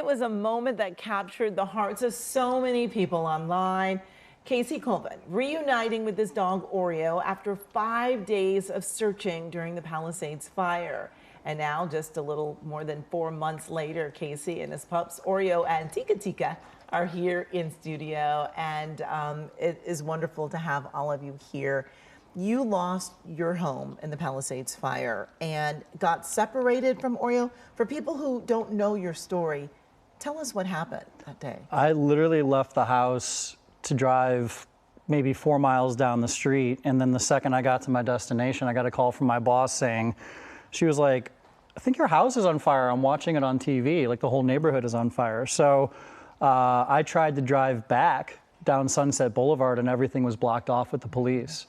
it was a moment that captured the hearts of so many people online. Colvin reuniting with his dog Oreo after 5 days of searching during the Palisades Fire. And now, just a little more than 4 months later, Casey and his pups, Oreo and Tika, are here in studio. And it is wonderful to have all of you here. You lost your home in the Palisades Fire and got separated from Oreo. For people who don't know your story, tell us what happened that day. I literally left the house to drive maybe 4 miles down the street, and then the second I got to my destination, I got a call from my boss saying, she was like, I think your house is on fire. I'm watching it on TV. Like, the whole neighborhood is on fire. So I tried to drive back down Sunset Boulevard, and everything was blocked off with the police.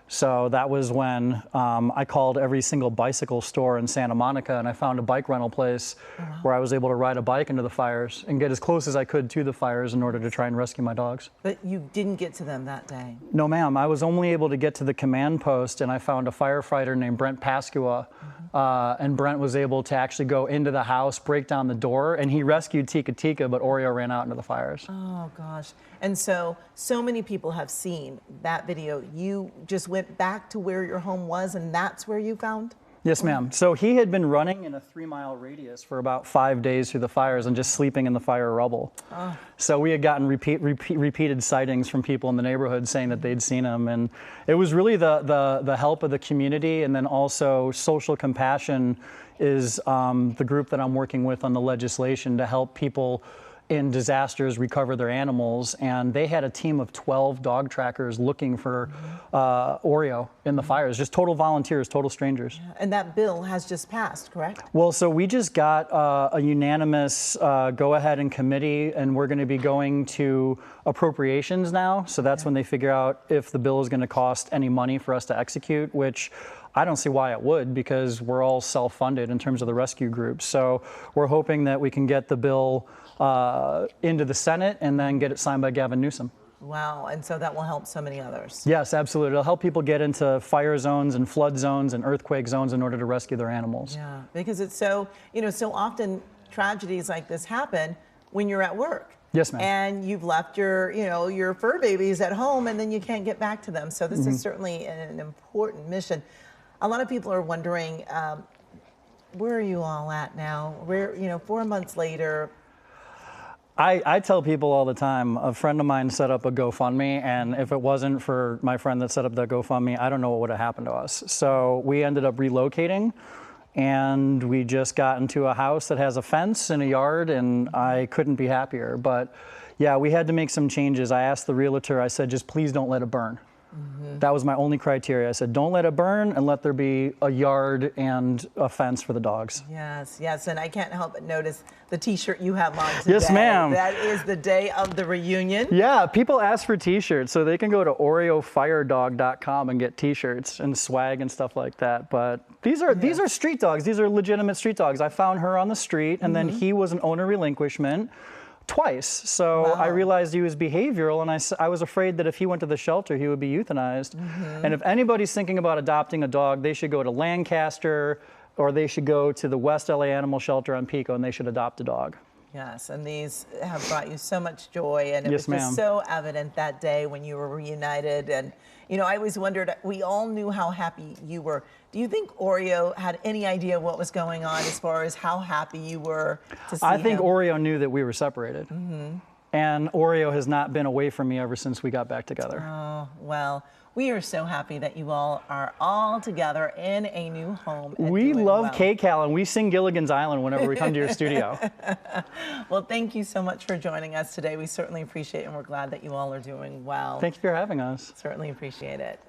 So that was when I called every single bicycle store in Santa Monica, and I found a bike rental place where I was able to ride a bike into the fires and get as close as I could to the fires in order to try and rescue my dogs. But you didn't get to them that day? No, ma'am. I was only able to get to the command post, and I found a firefighter named Brent Pascua, and Brent was able to actually go into the house, break down the door, and he rescued Tika, but Oreo ran out into the fires. Oh, gosh. And so many people have seen that video. You just went back to where your home was, and that's where you found? Yes, ma'am. So he had been running in a 3-mile radius for about 5 days through the fires and just sleeping in the fire rubble. Oh. So we had gotten repeated sightings from people in the neighborhood saying that they'd seen him. And it was really the help of the community, and then also Social Compassion is the group that I'm working with on the legislation to help people in disasters recover their animals, and they had a team of 12 dog trackers looking for Oreo in the fires, just total volunteers, total strangers. Yeah. And that bill has just passed, correct? Well, so we just got a unanimous go-ahead in committee, and we're going to be going to appropriations now, so that's when they figure out if the bill is going to cost any money for us to execute, which I don't see why it would, because we're all self-funded in terms of the rescue groups. So we're hoping that we can get the bill into the Senate and then get it signed by Gavin Newsom. Wow, and so that will help so many others. Yes, absolutely. It'll help people get into fire zones and flood zones and earthquake zones in order to rescue their animals. Yeah, because it's so, so often tragedies like this happen when you're at work. Yes, ma'am. And you've left your, your fur babies at home, and then you can't get back to them. So this is certainly an important mission. A lot of people are wondering, where are you all at now? Where, 4 months later. I tell people all the time, a friend of mine set up a GoFundMe, and if it wasn't for my friend that set up that GoFundMe, I don't know what would have happened to us. So we ended up relocating, and we just got into a house that has a fence and a yard, and I couldn't be happier. But yeah, we had to make some changes. I asked the realtor, I said, just please don't let it burn. That was my only criteria. I said, don't let it burn, and let there be a yard and a fence for the dogs. Yes, yes, and I can't help but notice the t-shirt you have on today. Yes, ma'am. That is the day of the reunion. Yeah, people ask for t-shirts, so they can go to OreoFireDog.com and get t-shirts and swag and stuff like that. But these are street dogs. These are legitimate street dogs. I found her on the street, and then he was an owner relinquishment twice. So I realized he was behavioral, and I was afraid that if he went to the shelter, he would be euthanized. And if anybody's thinking about adopting a dog, they should go to Lancaster, or they should go to the West LA Animal Shelter on Pico, and they should adopt a dog. Yes, and these have brought you so much joy, and it Yes, was just so evident that day when you were reunited. And I always wondered, we all knew how happy you were. Do you think Oreo had any idea what was going on as far as how happy you were to see him? I think Oreo knew that we were separated. And Oreo has not been away from me ever since we got back together. Oh, well, we are so happy that you all are all together in a new home. We love KCAL, and we sing Gilligan's Island whenever we come to your studio. Well, thank you so much for joining us today. We certainly appreciate it, and we're glad that you all are doing well. Thank you for having us. Certainly appreciate it.